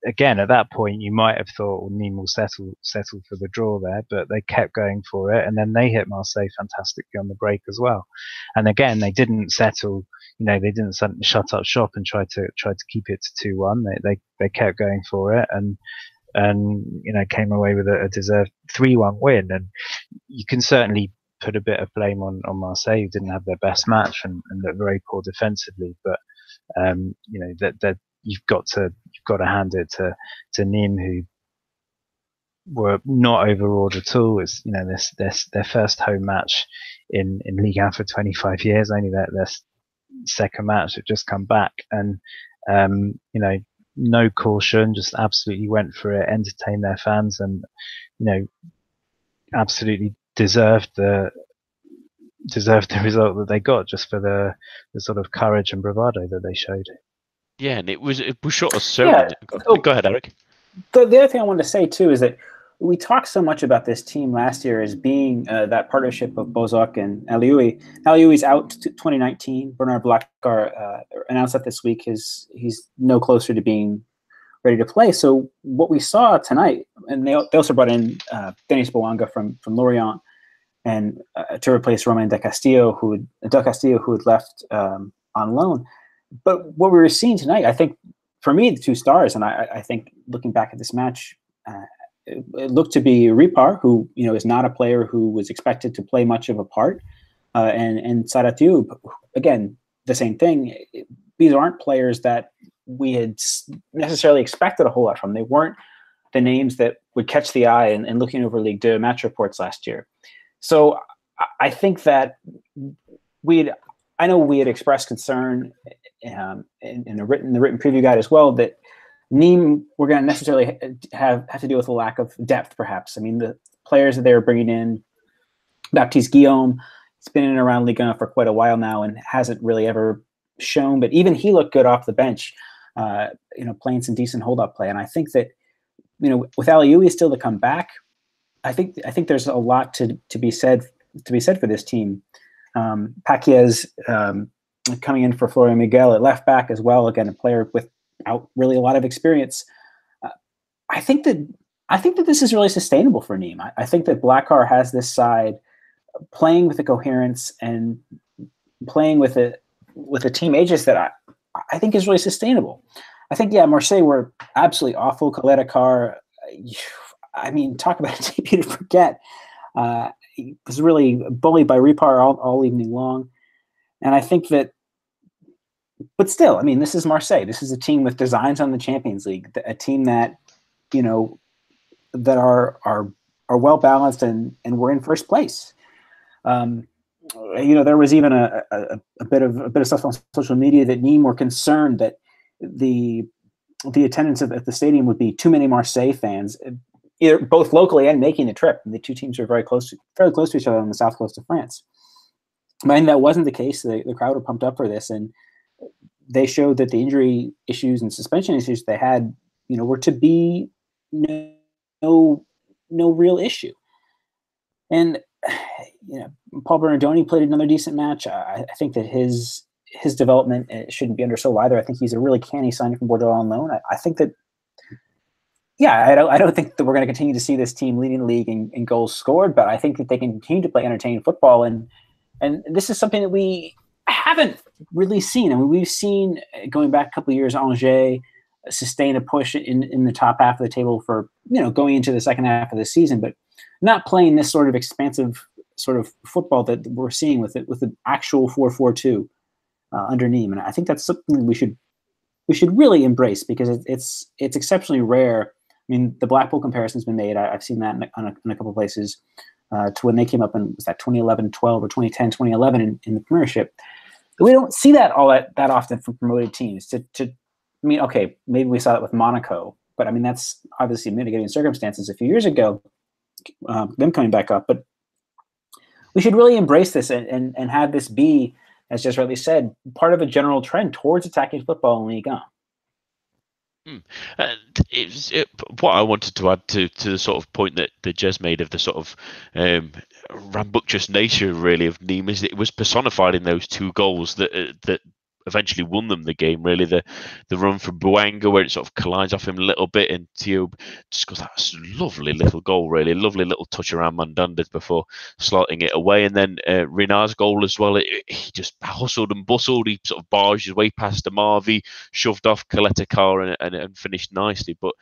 again, at that point, you might have thought Nîmes will settle for the draw there, but they kept going for it, and then they hit Marseille fantastically on the break as well. And again, they didn't settle. They didn't shut up shop and try to keep it to 2-1. They kept going for it, and came away with a deserved 3-1 win. And you can certainly put a bit of blame on Marseille, who didn't have their best match and looked very poor defensively. But that you've got to hand it to Nîmes, who were not overawed at all. It's their first home match in Ligue 1 for 25 years, only their second match had just come back, and no caution, just absolutely went for it, entertained their fans, and absolutely deserved the result that they got, just for the sort of courage and bravado that they showed. Yeah, and it was short of so. Yeah. Go ahead, Eric. The other thing I wanted to say too is that we talked so much about this team last year as being that partnership of Bozok and Alioui. Alioui out to 2019. Bernard Blackgar announced that this week he's no closer to being ready to play. So what we saw tonight, and they also brought in Denis Bouanga from Lorient, and to replace Romain De Castillo, who had left on loan. But what we were seeing tonight, I think, for me, the two stars, and I think looking back at this match, it looked to be Ripar, who is not a player who was expected to play much of a part, and Saratiou, again, the same thing. These aren't players that we had necessarily expected a whole lot from. They weren't the names that would catch the eye and looking over Ligue 2 match reports last year. So I think that I know we had expressed concern in the written preview guide as well, that Nîmes were going to necessarily have to deal with a lack of depth, perhaps. I mean, the players that they were bringing in, Baptiste Guillaume, he's been in and around Ligue 1 for quite a while now and hasn't really ever shown, but even he looked good off the bench, playing some decent hold-up play. And I think that, with Alioui still to come back, I think there's a lot to be said for this team. Paquiez coming in for Florian Miguel at left back as well. Again, a player without really a lot of experience. I think that this is really sustainable for Nîmes. I think that Blackgar has this side playing with the coherence and playing with a team ages that I think is really sustainable. I think, Marseille were absolutely awful. Coletta Carr, I mean, talk about a team to forget. He was really bullied by Ripar all evening long. And I think that, but still, I mean, this is Marseille. This is a team with designs on the Champions League, a team that, that are well balanced and we're in first place. There was even a bit of stuff on social media that Nîmes were concerned that the attendance at the stadium would be too many Marseille fans, both locally and making the trip. And the two teams are fairly close to each other on the south coast of France. But that wasn't the case. The crowd were pumped up for this, and they showed that the injury issues and suspension issues they had, were to be no real issue. And Paul Bernardoni played another decent match. I think that his development shouldn't be undersold either. I think he's a really canny signing from Bordeaux on loan. I think that, I don't think that we're going to continue to see this team leading the league in goals scored, but I think that they can continue to play entertaining football. And this is something that we haven't really seen. I mean, we've seen, going back a couple of years, Angers sustain a push in the top half of the table for, going into the second half of the season, but not playing this sort of expansive sort of football that we're seeing with the actual 4-4-2 under Nîmes. And I think that's something we should really embrace, because it's exceptionally rare. I mean, the Blackpool comparison's been made. I've seen that in a couple of places to when they came up in, was that 2011-12 or 2010-2011 in the Premiership. We don't see that that often from promoted teams. Okay, maybe we saw that with Monaco, but I mean, that's obviously mitigating circumstances a few years ago, them coming back up. But we should really embrace this and have this be, as just rightly said, part of a general trend towards attacking football in Ligue 1. What I wanted to add to the sort of point that Jez made of the sort of rambunctious nature, really, of Nîmes, is it was personified in those two goals that eventually won them the game. Really, the run from Bouanga, where it sort of collides off him a little bit, and Theo just got that lovely little goal, really lovely little touch around Mandanda before slotting it away. And then Renard's goal as well, he just hustled and bustled, he sort of barged his way past Amavi, shoved off Kaleta and finished nicely. But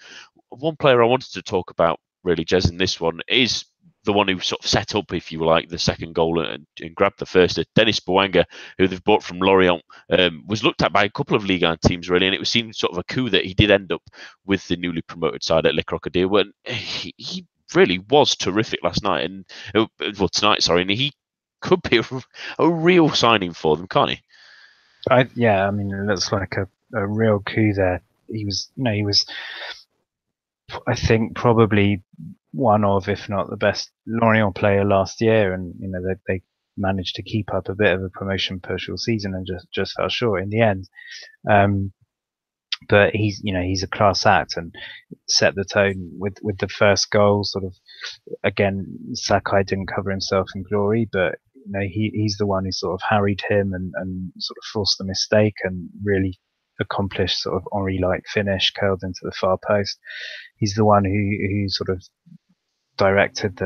one player I wanted to talk about, really, Jez, in this one is the one who sort of set up, if you like, the second goal and grabbed the first. Denis Bouanga, who they've bought from Lorient, was looked at by a couple of Ligue 1 teams, really, and it was seen sort of a coup that he did end up with the newly promoted side at Les Crocodiles, when he really was terrific last night, and and he could be a real signing for them, can't he? I mean, it looks like a real coup there. He was, I think, probably one of, if not the best Lorient player last year, and they managed to keep up a bit of a promotion push all season and just fell short in the end. But he's a class act and set the tone with the first goal. Sort of, again, Sakai didn't cover himself in glory, but he's the one who sort of harried him and sort of forced the mistake and really accomplished sort of Henry-like finish, curled into the far post. He's the one who sort of directed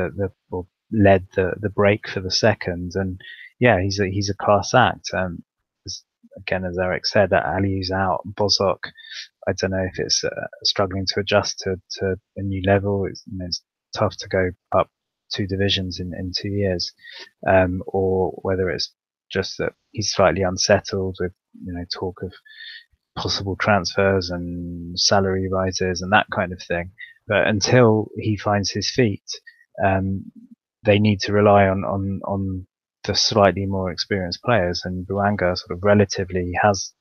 or led the break for the second, and he's a class act. Again, as Eric said, Aliou's out. Bozok, I don't know if it's struggling to adjust to a new level. It's tough to go up 2 divisions in 2 years, or whether it's just that he's slightly unsettled with talk of possible transfers and salary rises and that kind of thing. But until he finds his feet, they need to rely on the slightly more experienced players. And Bouanga sort of relatively has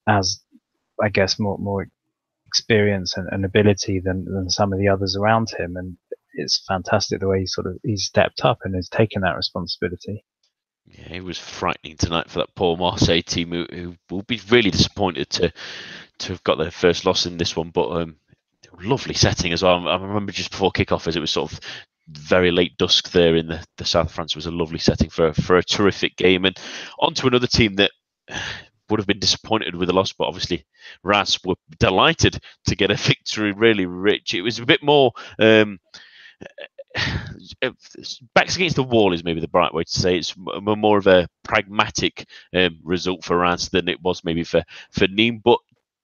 I guess, more experience and ability than some of the others around him. And it's fantastic the way he's stepped up and has taken that responsibility. Yeah, it was frightening tonight for that poor Marseille team, who will be really disappointed to have got their first loss in this one. But lovely setting as well. I remember just before kickoff, as it was sort of very late dusk there in the south of France, was a lovely setting for a terrific game. And on to another team that would have been disappointed with the loss, but obviously Reims were delighted to get a victory, really rich. It was a bit more backs against the wall is maybe the bright way to say it. It's more of a pragmatic result for Reims than it was maybe for Nîmes. But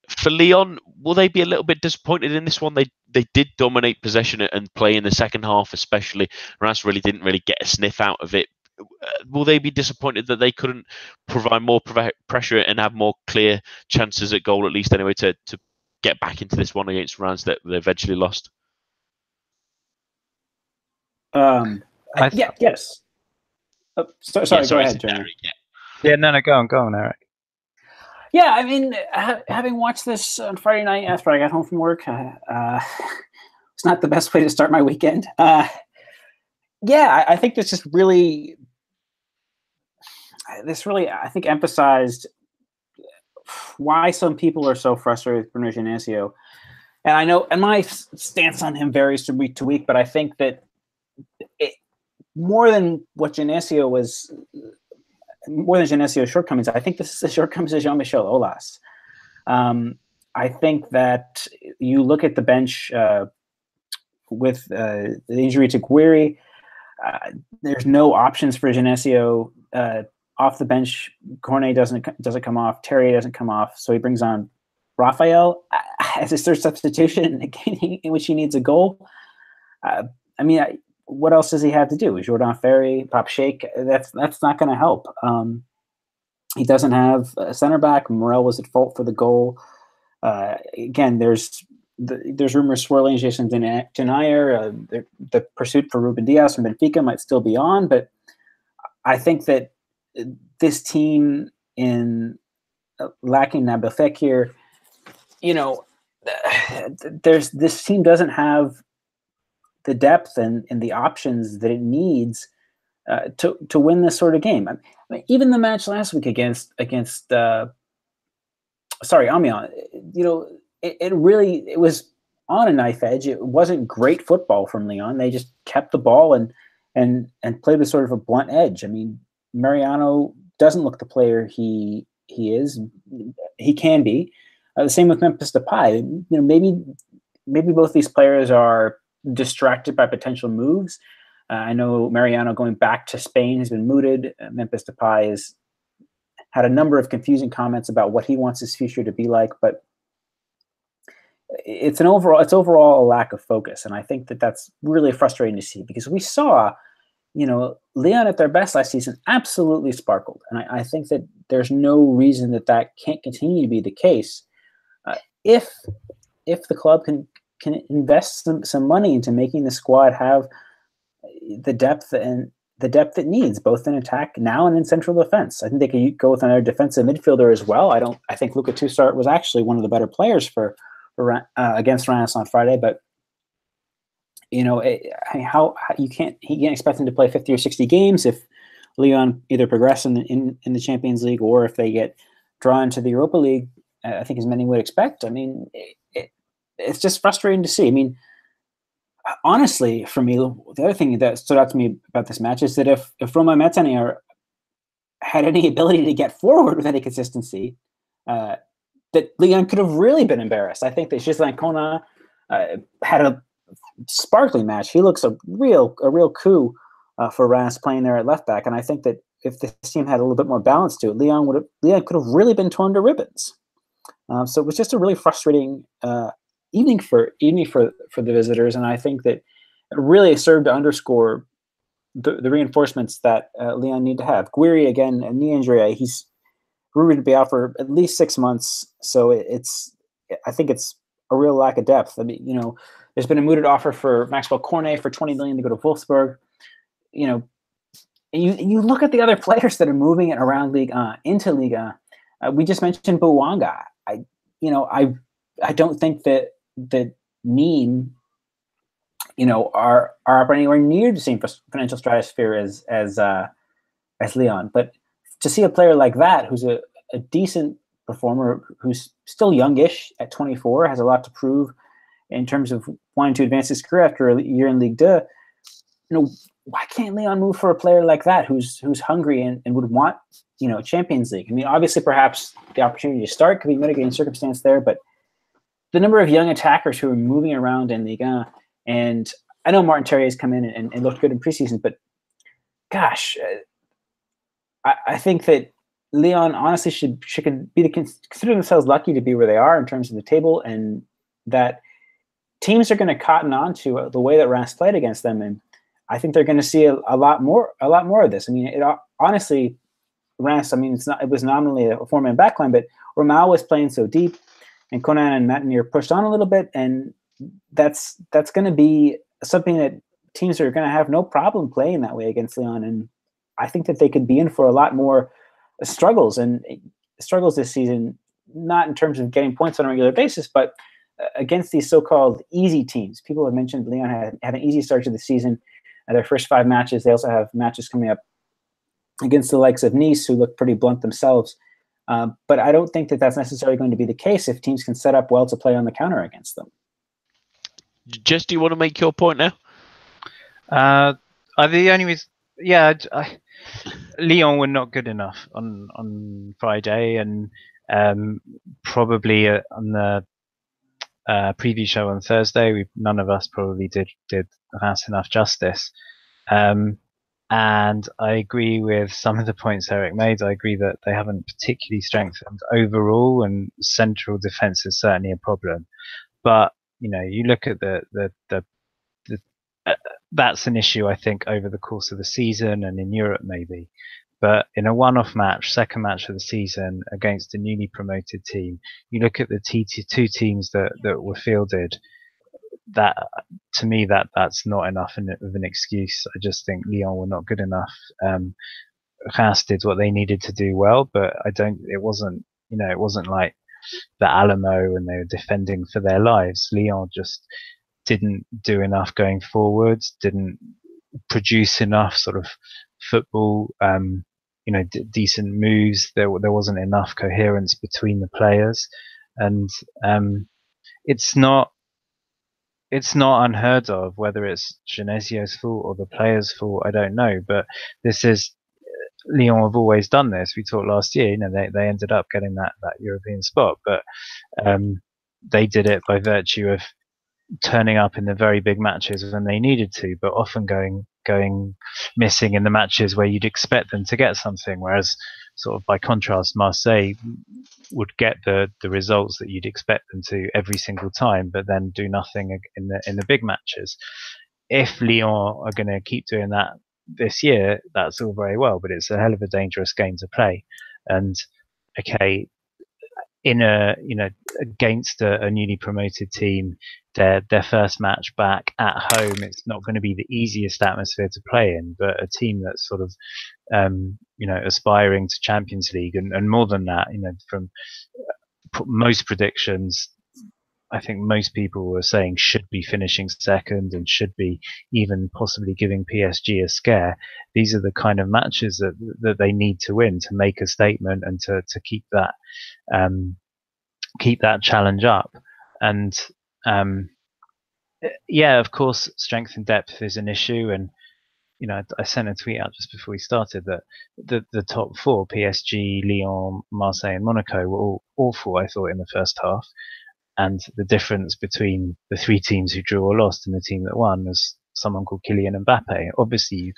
for Lyon, will they be a little bit disappointed in this one? They did dominate possession and play in the second half, especially. Reims really didn't get a sniff out of it. Will they be disappointed that they couldn't provide more pressure and have more clear chances at goal, at least anyway, to get back into this one against Reims that they eventually lost? Yes. Sorry, go ahead, Jeremy. No, go on, Eric. Yeah, I mean, having watched this on Friday night after I got home from work, it's not the best way to start my weekend. I think this is really, this really, I think, emphasized why some people are so frustrated with Bruno Genesio. And I know, and my stance on him varies from week to week, but I think that more than Genesio's shortcomings, I think this is the shortcomings of Jean-Michel Aulas. I think that you look at the bench with the injury to Guiri, there's no options for Genesio off the bench. Cornet doesn't come off. Terrier doesn't come off. So he brings on Raphael as his third substitution in a game in which he needs a goal. What else does he have to do? Jordan Ferry, Pop Sheikh, that's not going to help. He doesn't have a center back. Morel was at fault for the goal. Again, there's rumors swirling. Jason Denayer, the pursuit for Ruben Diaz from Benfica might still be on, but I think that this team in lacking Nabil Fekir, this team doesn't have the depth and the options that it needs to win this sort of game. Even the match last week against Amiens, it was on a knife edge. It wasn't great football from Lyon. They just kept the ball and played with sort of a blunt edge. I mean, Mariano doesn't look the player he is. He can be. The same with Memphis Depay. Maybe both these players are distracted by potential moves. I know Mariano going back to Spain has been mooted. Memphis Depay has had a number of confusing comments about what he wants his future to be like, but it's overall a lack of focus, and I think that that's really frustrating to see because we saw, Lyon at their best last season absolutely sparkled, and I think that there's no reason that can't continue to be the case if the club can invest some money into making the squad have the depth it needs, both in attack now and in central defense. I think they could go with another defensive midfielder as well. I think Luka Toussaint was actually one of the better players for against Rennes on Friday, but how you can't expect him to play 50 or 60 games if Lyon either progress in the Champions League or if they get drawn to the Europa League. I think as many would expect. I mean, it's just frustrating to see. I mean, honestly, for me, the other thing that stood out to me about this match is that if Romain Métanire had any ability to get forward with any consistency, that Lyon could have really been embarrassed. I think that Ghislain Kona had a sparkling match. He looks a real coup for Reims playing there at left back, and I think that if this team had a little bit more balance to it, Lyon could have really been torn to ribbons. So it was just a really frustrating evening for the visitors, and I think that it really served to underscore the reinforcements that Lyon need to have. Guiri, again, a knee injury. He's rumored to be out for at least 6 months, so I think it's a real lack of depth. I mean, there's been a mooted offer for Maxwell Cornet for 20 million to go to Wolfsburg. And you look at the other players that are moving it around into Liga. We just mentioned Bouanga. I don't think that Nîmes, are up anywhere near the same financial stratosphere as Lyon. But to see a player like that, who's a decent performer, who's still youngish at 24, has a lot to prove in terms of wanting to advance his career after a year in Ligue 2, why can't Lyon move for a player like that who's hungry and would want, Champions League? I mean, obviously, perhaps the opportunity to start could be mitigating circumstance there, but the number of young attackers who are moving around in Ligue 1, and I know Martin Terrier has come in and looked good in preseason, but gosh, I think that Lyon honestly should consider themselves lucky to be where they are in terms of the table, and that teams are going to cotton on to the way that Reims played against them, and I think they're going to see a lot more of this. I mean, honestly, Reims, it was nominally a four-man backline, but Ramal was playing so deep, and Conan and Métanire pushed on a little bit, and that's going to be something that teams are going to have no problem playing that way against Lyon, and I think that they could be in for a lot more struggles this season, not in terms of getting points on a regular basis, but against these so-called easy teams. People have mentioned Lyon had an easy start to the season. Their first 5 matches. They also have matches coming up against the likes of Nice, who look pretty blunt themselves. But I don't think that that's necessarily going to be the case if teams can set up well to play on the counter against them. Jess, do you want to make your point now? The only reason, Lyon were not good enough on Friday, and probably on the preview show on Thursday, none of us probably did Reims enough justice. And I agree with some of the points Eric made. I agree that they haven't particularly strengthened overall, and central defence is certainly a problem. But you look at that's an issue, I think, over the course of the season and in Europe maybe. But in a one-off match, second match of the season against a newly promoted team, you look at the two teams that were fielded. That, to me, that's not enough of an excuse. I just think Lyon were not good enough. Reims did what they needed to do well, but it wasn't like the Alamo and they were defending for their lives. Lyon just didn't do enough going forwards, didn't produce enough sort of football, decent moves. There wasn't enough coherence between the players, and it's not unheard of. Whether it's Genesio's fault or the players' fault, I don't know. But this is Lyon have always done this. We talked last year. They ended up getting that European spot, but they did it by virtue of turning up in the very big matches when they needed to, but often going missing in the matches where you'd expect them to get something. Whereas, sort of by contrast, Marseille would get the results that you'd expect them to every single time, but then do nothing in the big matches. If Lyon are going to keep doing that this year, that's all very well, but it's a hell of a dangerous game to play. And okay, against a newly promoted team, their first match back at home, it's not going to be the easiest atmosphere to play in, but a team that's sort of aspiring to Champions League and more than that, from most predictions, I think most people were saying should be finishing second and should be even possibly giving PSG a scare. These are the kind of matches that they need to win to make a statement and to keep that challenge up. And of course, strength and depth is an issue. And I sent a tweet out just before we started that the top four, PSG, Lyon, Marseille, and Monaco, were all awful, I thought, in the first half. And the difference between the three teams who drew or lost and the team that won was someone called Kylian Mbappe. Obviously, you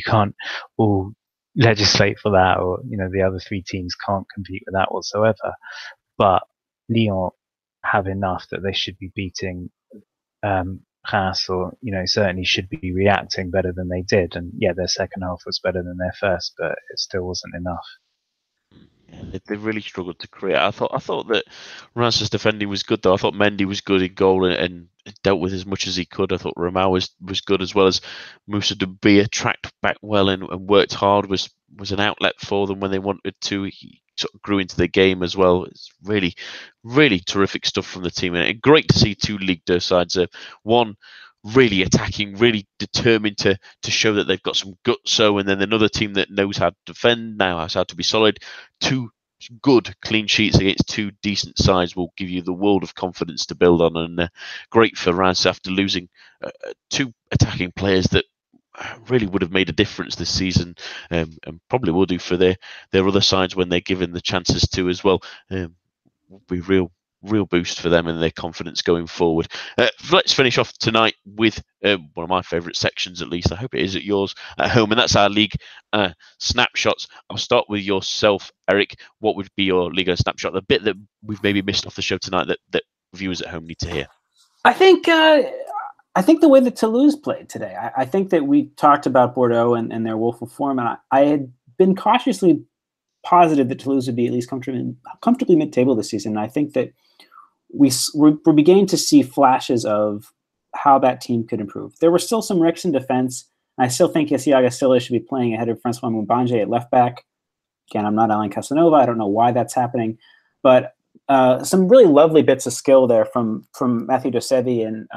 can't all legislate for that, or the other three teams can't compete with that whatsoever. But Lyon have enough that they should be beating Reims, or certainly should be reacting better than they did. And their second half was better than their first, but it still wasn't enough. They really struggled to create. I thought that Reims' defending was good, though. I thought Mendy was good in goal and dealt with as much as he could. I thought Ramau was good, as well as Moussa Dembia tracked back well and worked hard. Was an outlet for them when they wanted to. He sort of grew into the game as well. It's really, really terrific stuff from the team, and great to see two Ligue 2 sides. One really attacking, really determined to show that they've got some guts. And then another team that knows how to defend, now has how to be solid. Two good clean sheets against two decent sides will give you the world of confidence to build on. And great for Reims after losing two attacking players that really would have made a difference this season, and probably will do for their other sides when they're given the chances to as well. Will be real boost for them and their confidence going forward. Let's finish off tonight with one of my favourite sections, at least. I hope it is at yours at home, and that's our league snapshots. I'll start with yourself, Eric. What would be your Liga snapshot? The bit that we've maybe missed off the show tonight that viewers at home need to hear. I think the way that Toulouse played today. I think that we talked about Bordeaux and their woeful form, and I had been cautiously positive that Toulouse would be at least comfortably mid-table this season. And I think that we're beginning to see flashes of how that team could improve. There were still some ricks in defense. I still think Isiaga Silla should be playing ahead of Francois Moumbanje at left back. Again, I'm not Alain Casanova. I don't know why that's happening. But some really lovely bits of skill there from Mathieu Dosevi and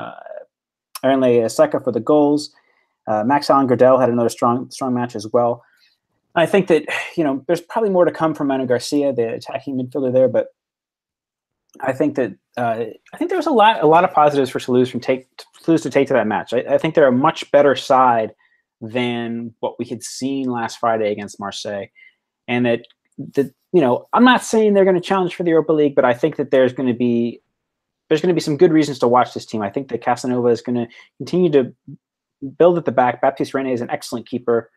Ernle Seka for the goals. Max Allen Gradel had another strong match as well. I think that, there's probably more to come from Manu Garcia, the attacking midfielder there, but I think that there was a lot of positives for Toulouse to take to that match. I think they're a much better side than what we had seen last Friday against Marseille, and that I'm not saying they're going to challenge for the Europa League, but I think that there's going to be some good reasons to watch this team. I think that Casanova is going to continue to build at the back. Baptiste René is an excellent keeper,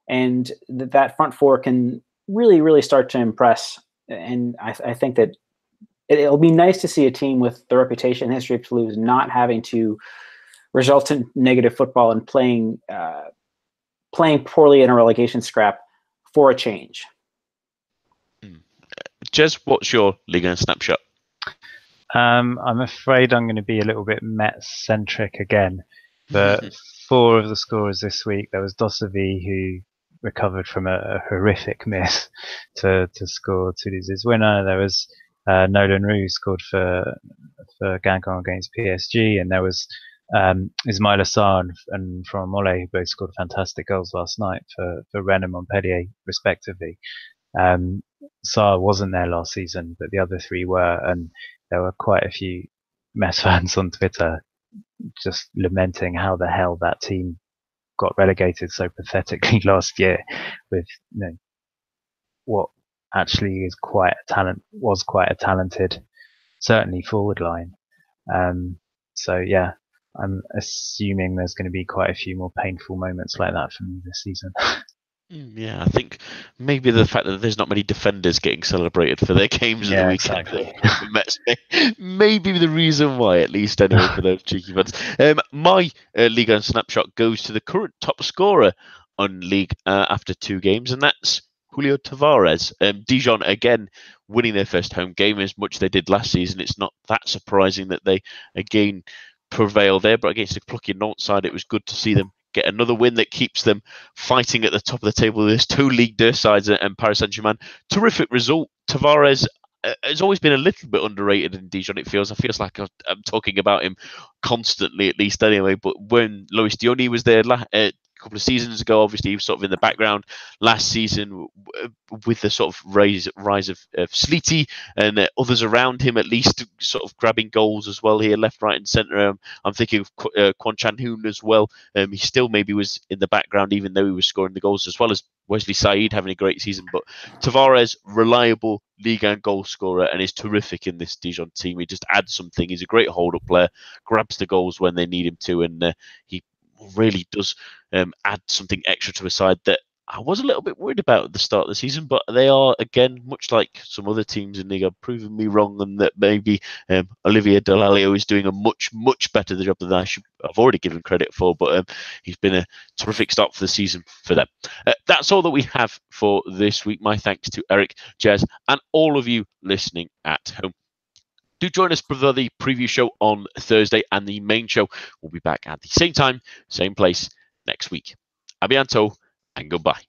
and that front four can really, really start to impress. And I think that it'll be nice to see a team with the reputation and history of Toulouse not having to result in negative football and playing poorly in a relegation scrap for a change. Jez, what's your Ligue 1 snapshot? I'm afraid I'm going to be a little bit Met-centric again, but 4 of the scorers this week, there was Dossevi, who recovered from a horrific miss to score Toulouse's winner. There was Nolan Roux scored for Guingamp against PSG, and there was Ismail Assar and Florent Mollet, who both scored fantastic goals last night for Rennes and Montpellier, respectively. Sarr wasn't there last season, but the other 3 were, and there were quite a few Metz fans on Twitter just lamenting how the hell that team got relegated so pathetically last year, with what actually was quite a talented, certainly forward line. So yeah, I'm assuming there's going to be quite a few more painful moments like that for me this season. Yeah, I think maybe the fact that there's not many defenders getting celebrated for their games of the weekend, exactly. Maybe the reason why, at least anyway, for those cheeky ones. My Ligue 1 snapshot goes to the current top scorer on League after 2 games, and that's Julio Tavares. Dijon again winning their first home game, as much as they did last season. It's not that surprising that they again prevail there, but against the plucky Nantes side, it was good to see them get another win that keeps them fighting at the top of the table. There's 2 Ligue 2 sides and Paris Saint-Germain. Terrific result. Tavares has always been a little bit underrated in Dijon, it feels. I feel like I'm talking about him constantly, at least anyway. But when Lois Diony was there a couple of seasons ago, obviously he was sort of in the background. Last season, with the sort of rise of Sleety and others around him, at least sort of grabbing goals as well here, left, right and centre. I'm thinking of Kwon Chan-hoon as well. He still maybe was in the background, even though he was scoring the goals, as well as Wesley Said having a great season. But Tavares, reliable Ligue 1 goal scorer, and is terrific in this Dijon team. He just adds something. He's a great hold-up player, grabs the goals when they need him to, and he really does add something extra to a side that I was a little bit worried about at the start of the season, but they are, again, much like some other teams in Liga, proving me wrong, and that maybe Olivier Delalio is doing a much, much better job than I've already given credit for, but he's been a terrific start for the season for them. That's all that we have for this week. My thanks to Eric, Jez, and all of you listening at home. Do join us for the preview show on Thursday, and the main show will be back at the same time, same place next week. A bientôt, and goodbye.